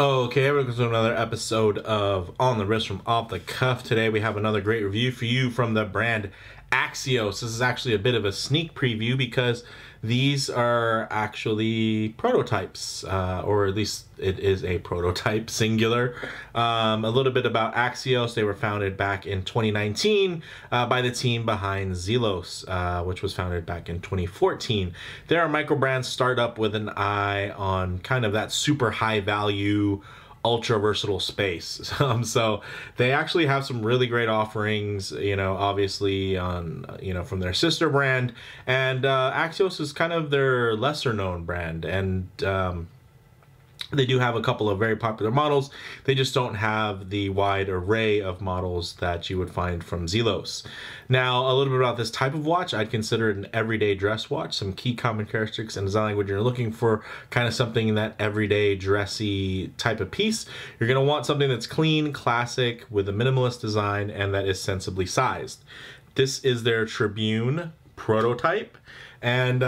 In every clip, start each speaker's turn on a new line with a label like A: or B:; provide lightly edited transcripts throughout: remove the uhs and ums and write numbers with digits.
A: Okay, welcome to another episode of On the Wrist from Off the Cuff. Today we have another great review for you from the brand Axios. This is actually a bit of a sneak preview because these are actually prototypes, or at least it is a prototype, singular. A little bit about Axios. They were founded back in 2019 by the team behind Zelos, which was founded back in 2014. They're a microbrand startup with an eye on kind of that super high value, ultra versatile space. So they actually have some really great offerings, obviously on, from their sister brand, and Axios is kind of their lesser known brand, and they do have a couple of very popular models. They just don't have the wide array of models that you would find from Zelos. Now, a little bit about this type of watch. I'd consider it an everyday dress watch. Some key common characteristics and design language. You're looking for kind of something in that everyday dressy type of piece. You're going to want something that's clean, classic, with a minimalist design, and that is sensibly sized. This is their Tribune prototype, and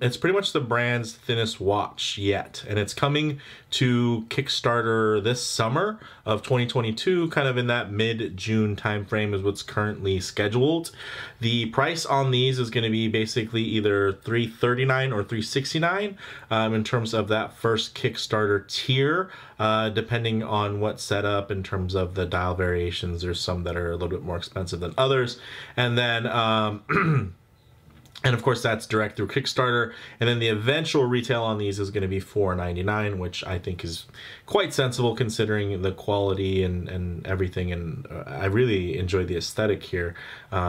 A: it's pretty much the brand's thinnest watch yet, and it's coming to Kickstarter this summer of 2022, kind of in that mid-June timeframe is what's currently scheduled. The price on these is going to be basically either $339 or $369 in terms of that first Kickstarter tier, depending on what setup in terms of the dial variations. There's some that are a little bit more expensive than others, and then and of course, that's direct through Kickstarter. And then the eventual retail on these is going to be $499, which I think is quite sensible considering the quality and everything. And I really enjoy the aesthetic here,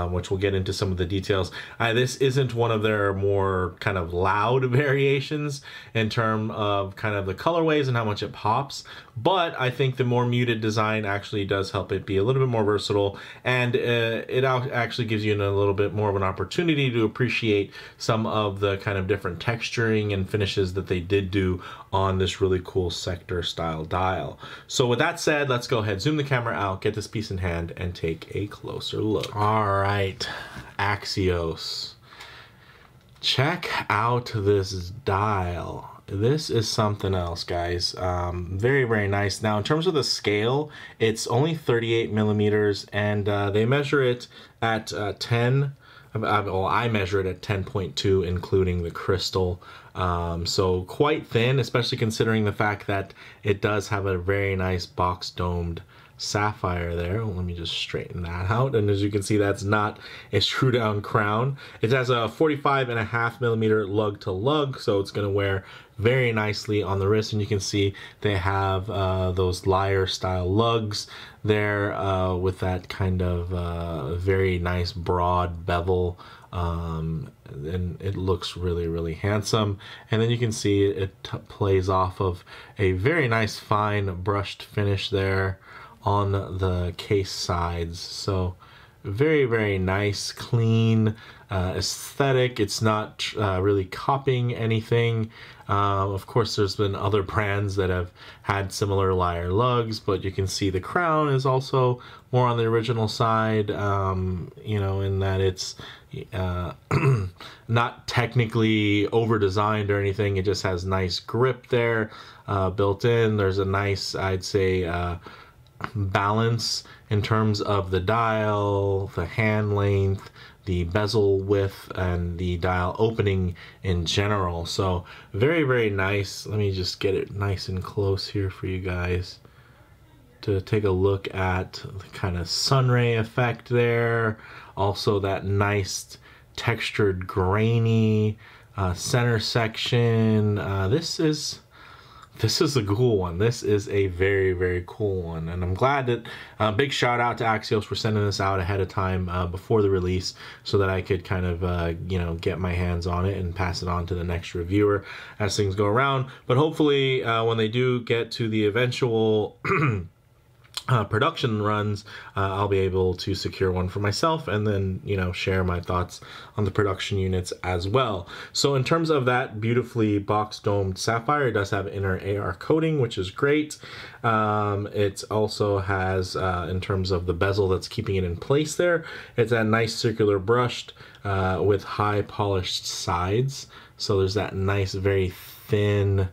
A: which we'll get into some of the details. This isn't one of their more kind of loud variations in terms of kind of the colorways and how much it pops. But I think the more muted design actually does help it be a little bit more versatile. And it actually gives you a little bit more of an opportunity to appreciate some of the kind of different texturing and finishes that they did do on this really cool sector style dial. So with that said, let's go ahead, zoom the camera out, get this piece in hand, and take a closer look. All right, Axios. Check out this dial. This is something else, guys. Very, very nice. Now, in terms of the scale, it's only 38 millimeters, and they measure it at 10. Well, I measure it at 10.2, including the crystal. So quite thin, especially considering the fact that it does have a very nice box domed sapphire there. Well, let me just straighten that out, and as you can see, that's not a screw down crown. It has a 45.5 millimeter lug to lug, so it's going to wear very nicely on the wrist, and you can see they have those lyre style lugs there with that kind of very nice broad bevel, and it looks really, really handsome. And then you can see it plays off of a very nice fine brushed finish there on the case sides. So very, very nice, clean aesthetic. It's not really copying anything. Of course, there's been other brands that have had similar lyre lugs, but you can see the crown is also more on the original side, in that it's not technically over-designed or anything. It just has nice grip there built in. There's a nice, I'd say, balance in terms of the dial, the hand length, the bezel width, and the dial opening in general. So very, very nice. Let me just get it nice and close here for you guys to take a look at the kind of sunray effect there. Also that nice textured grainy center section. This is a cool one. This is a very, very cool one. And I'm glad that, big shout out to Axios for sending this out ahead of time before the release so that I could kind of, get my hands on it and pass it on to the next reviewer as things go around. But hopefully when they do get to the eventual production runs, I'll be able to secure one for myself and then, share my thoughts on the production units as well. So in terms of that beautifully box domed sapphire, it does have inner AR coating, which is great. It also has, in terms of the bezel that's keeping it in place there, it's that nice circular brushed with high polished sides. So there's that nice, very thin,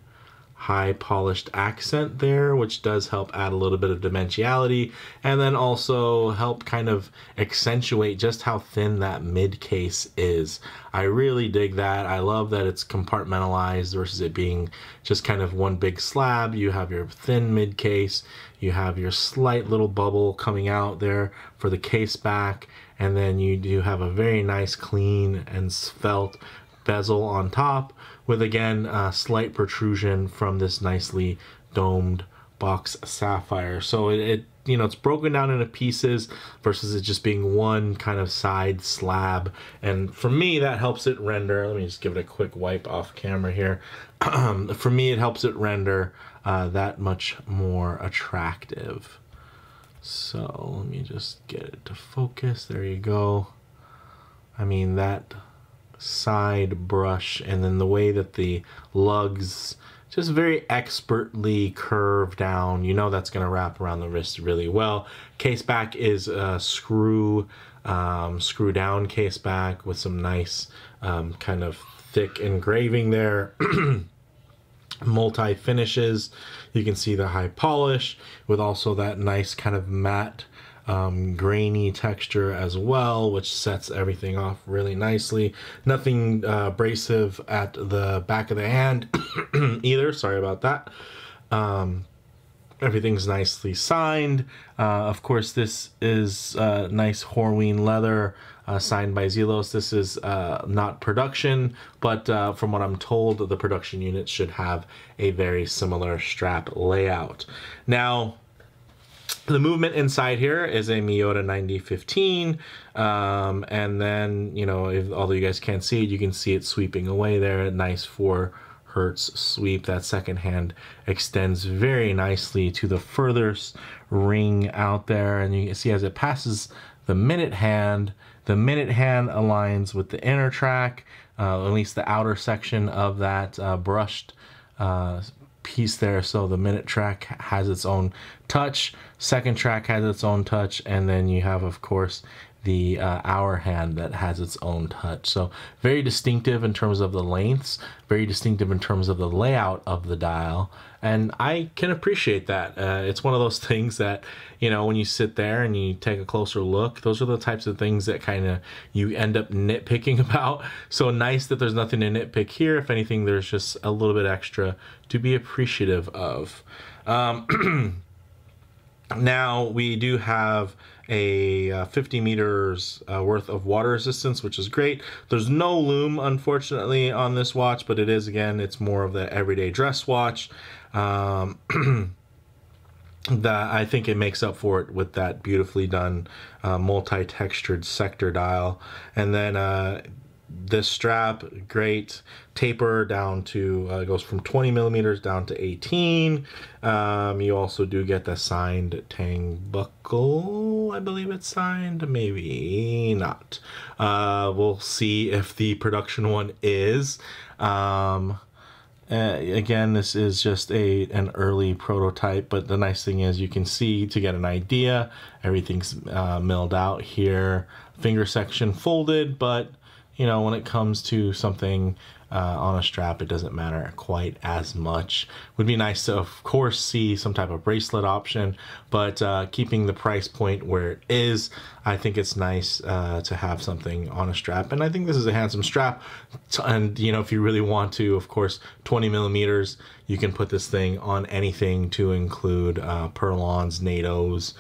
A: high polished accent there, which does help add a little bit of dimensionality, and then also help kind of accentuate just how thin that mid case is. I really dig that. I love that it's compartmentalized versus it being just kind of one big slab. You have your thin mid case, you have your slight little bubble coming out there for the case back, and then you do have a very nice clean and svelte bezel on top, with again a slight protrusion from this nicely domed box sapphire. So it you know, it's broken down into pieces versus it just being one kind of side slab, and for me that helps it render. Let me just give it a quick wipe off camera here. For me it helps it render that much more attractive. So let me just get it to focus. There you go. I mean, that side brush and then the way that the lugs just very expertly curve down, you know that's going to wrap around the wrist really well. Case back is a screw down case back with some nice kind of thick engraving there. Multi finishes. You can see the high polish with also that nice kind of matte grainy texture as well, which sets everything off really nicely. Nothing abrasive at the back of the hand either, sorry about that. Everything's nicely signed. Of course, this is nice Horween leather, signed by Zelos. This is not production, but from what I'm told, the production units should have a very similar strap layout. Now, the movement inside here is a Miyota 9015, and then, you know, although you guys can't see it, you can see it sweeping away there. A nice 4 hertz sweep. That second hand extends very nicely to the furthest ring out there, and you can see as it passes the minute hand aligns with the inner track, at least the outer section of that brushed piece there. So the minute track has its own touch, second track has its own touch, and then you have, of course, the hour hand that has its own touch. So very distinctive in terms of the lengths, very distinctive in terms of the layout of the dial, and I can appreciate that. It's one of those things that, you know, when you sit there and you take a closer look, those are the types of things that kind of you end up nitpicking about. So nice that there's nothing to nitpick here. If anything, there's just a little bit extra to be appreciative of. Now we do have a 50 meters worth of water resistance, which is great. There's no loom, unfortunately, on this watch, but it is, again, it's more of the everyday dress watch. That I think it makes up for it with that beautifully done multi-textured sector dial. And then this strap, great taper down to goes from 20 millimeters down to 18. You also do get the signed Tang buckle. I believe it's signed, maybe not. We'll see if the production one is. Again, this is just an early prototype, but the nice thing is you can see, to get an idea, everything's milled out here. Finger section folded, but you know, when it comes to something on a strap, it doesn't matter quite as much. Would be nice to, of course, see some type of bracelet option, but keeping the price point where it is, I think it's nice to have something on a strap. And I think this is a handsome strap. And, you know, if you really want to, of course, 20 millimeters, you can put this thing on anything to include Perlons, NATOs,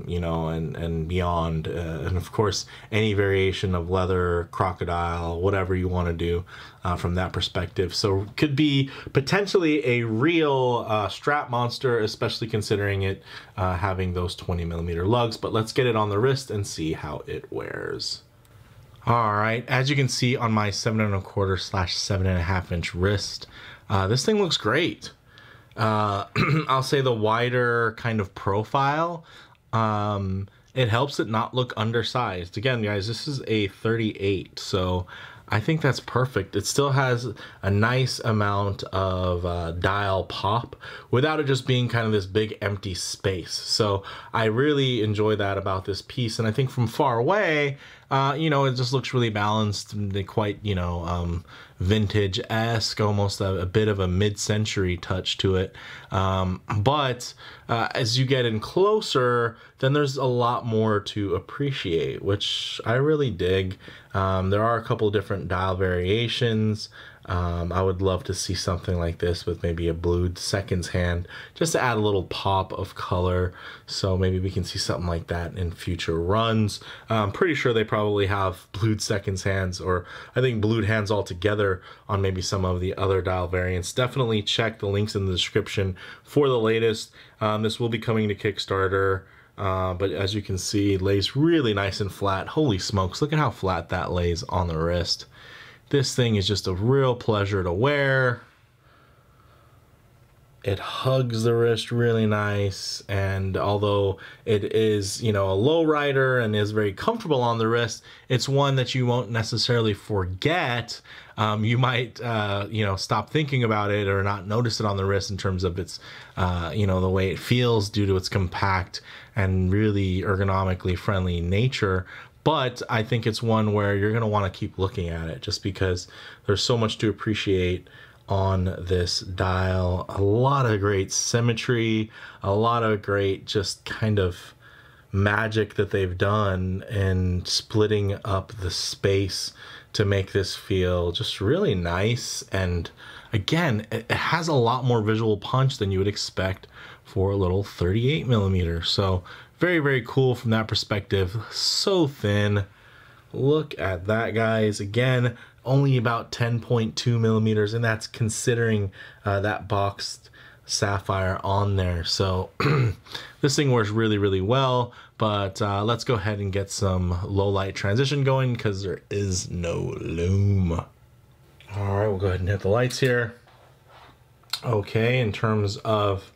A: you know, and beyond. And of course, any variation of leather, crocodile, whatever you want to do from that perspective. So could be potentially a real strap monster, especially considering it having those 20 millimeter lugs. But let's get it on the wrist and see how it wears. All right, as you can see on my 7¼ / 7.5 inch wrist, this thing looks great. I'll say the wider kind of profile, it helps it not look undersized. Again, guys, this is a 38, so I think that's perfect. It still has a nice amount of dial pop without it just being kind of this big empty space. So I really enjoy that about this piece, and I think from far away, You know, it just looks really balanced and quite, you know, vintage-esque, almost a bit of a mid-century touch to it. But as you get in closer, then there's a lot more to appreciate, which I really dig. There are a couple different dial variations. I would love to see something like this with maybe a blued seconds hand, just to add a little pop of color. So maybe we can see something like that in future runs. I'm pretty sure they probably have blued seconds hands, or I think blued hands altogether on maybe some of the other dial variants. Definitely check the links in the description for the latest. This will be coming to Kickstarter. But as you can see, it lays really nice and flat. Holy smokes, look at how flat that lays on the wrist. This thing is just a real pleasure to wear. It hugs the wrist really nice, and although it is, you know, a low rider and is very comfortable on the wrist, it's one that you won't necessarily forget. You might, you know, stop thinking about it or not notice it on the wrist in terms of its, you know, the way it feels due to its compact and really ergonomically friendly nature. But I think it's one where you're going to want to keep looking at it just because there's so much to appreciate on this dial. A lot of great symmetry, a lot of great just kind of magic that they've done in splitting up the space to make this feel just really nice. And again, it has a lot more visual punch than you would expect for a little 38 millimeter. So very, very cool from that perspective. So thin. Look at that, guys. Again, only about 10.2 millimeters, and that's considering that boxed sapphire on there. So this thing works really, really well. But let's go ahead and get some low light transition going because there is no loom. All right, we'll go ahead and hit the lights here. Okay, in terms of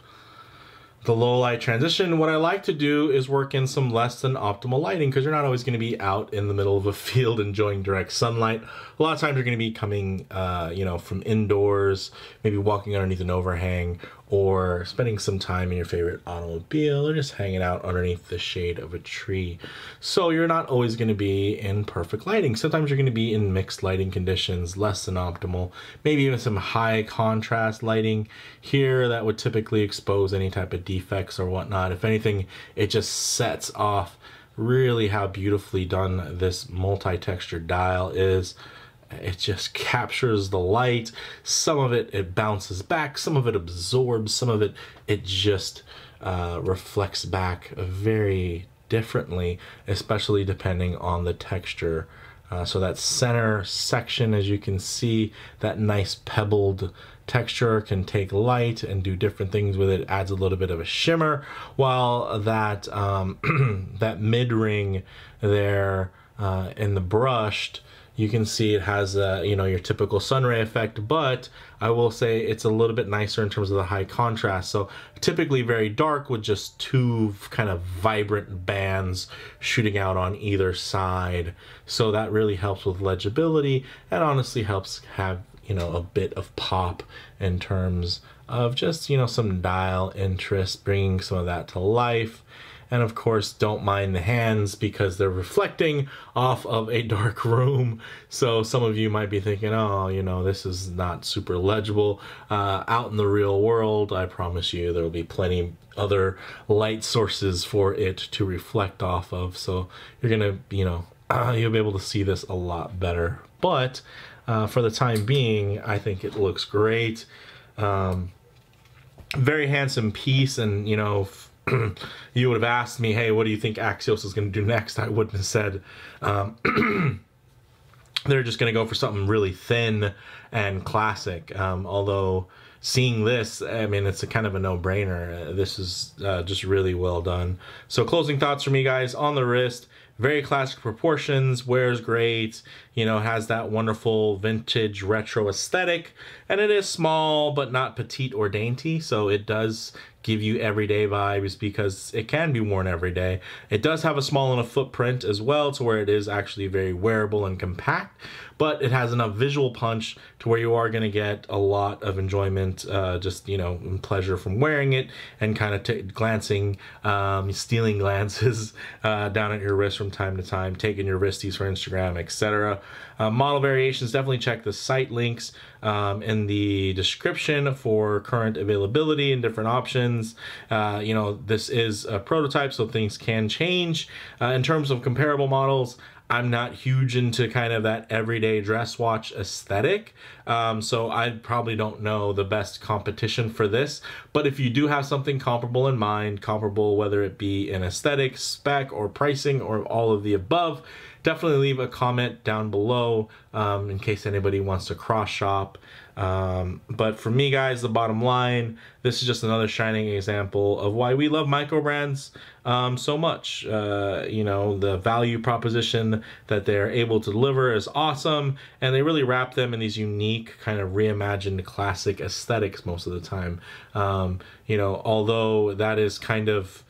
A: the low light transition, what I like to do is work in some less than optimal lighting because you're not always going to be out in the middle of a field enjoying direct sunlight. A lot of times you're going to be coming, you know, from indoors, maybe walking underneath an overhang or spending some time in your favorite automobile or just hanging out underneath the shade of a tree. So you're not always going to be in perfect lighting. Sometimes you're going to be in mixed lighting conditions, less than optimal, maybe even some high contrast lighting here that would typically expose any type of defects or whatnot. If anything, it just sets off really how beautifully done this multi-textured dial is. It just captures the light. Some of it bounces back, some of it absorbs, some of it just reflects back very differently, especially depending on the texture. So that center section, as you can see, that nice pebbled texture can take light and do different things with it. Adds a little bit of a shimmer, while that that mid ring there in the brushed, you can see it has you know, your typical sunray effect, but I will say it's a little bit nicer in terms of the high contrast. So typically very dark with just two kind of vibrant bands shooting out on either side. So that really helps with legibility and honestly helps have, you know, a bit of pop in terms of just, you know, some dial interest, bringing some of that to life. And of course, don't mind the hands because they're reflecting off of a dark room. So some of you might be thinking, oh, you know, this is not super legible. Out in the real world, I promise you there will be plenty other light sources for it to reflect off of. So you're gonna, you know, you'll be able to see this a lot better. But for the time being, I think it looks great. Very handsome piece, and you know, you would have asked me, hey, what do you think Axios is going to do next? I wouldn't have said they're just going to go for something really thin and classic. Although seeing this, I mean, it's a kind of a no-brainer. This is just really well done. So closing thoughts from me, guys, on the wrist. Very classic proportions, wears great, you know, has that wonderful vintage retro aesthetic, and it is small but not petite or dainty, so it does give you everyday vibes because it can be worn every day. It does have a small enough footprint as well to where it is actually very wearable and compact, but it has enough visual punch to where you are going to get a lot of enjoyment, just, you know, and pleasure from wearing it, and kind of glancing, stealing glances down at your wrist from time to time, taking your wristies for Instagram, etc. Model variations, definitely check the site links in the description for current availability and different options. You know, this is a prototype, so things can change. In terms of comparable models, I'm not huge into kind of that everyday dress watch aesthetic, so I probably don't know the best competition for this. But if you do have something comparable in mind, comparable whether it be in aesthetic, spec, or pricing, or all of the above, definitely leave a comment down below in case anybody wants to cross shop. But for me, guys, the bottom line, this is just another shining example of why we love micro brands so much. You know, the value proposition that they're able to deliver is awesome, and they really wrap them in these unique kind of reimagined classic aesthetics most of the time. You know, although that is kind of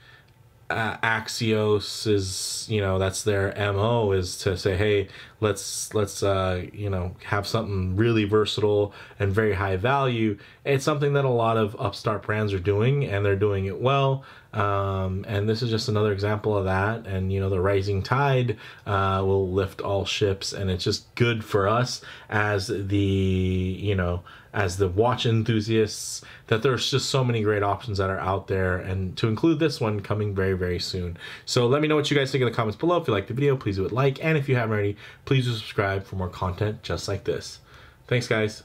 A: Axios is, you know, that's their MO, is to say, hey, let's you know, have something really versatile and very high value. It's something that a lot of upstart brands are doing, and they're doing it well. And this is just another example of that. And, you know, the rising tide will lift all ships, and it's just good for us as the, you know, as the watch enthusiasts, that there's just so many great options that are out there, and to include this one coming very, very soon. So let me know what you guys think in the comments below. If you liked the video, please do it like, and if you haven't already, please do subscribe for more content just like this. Thanks, guys.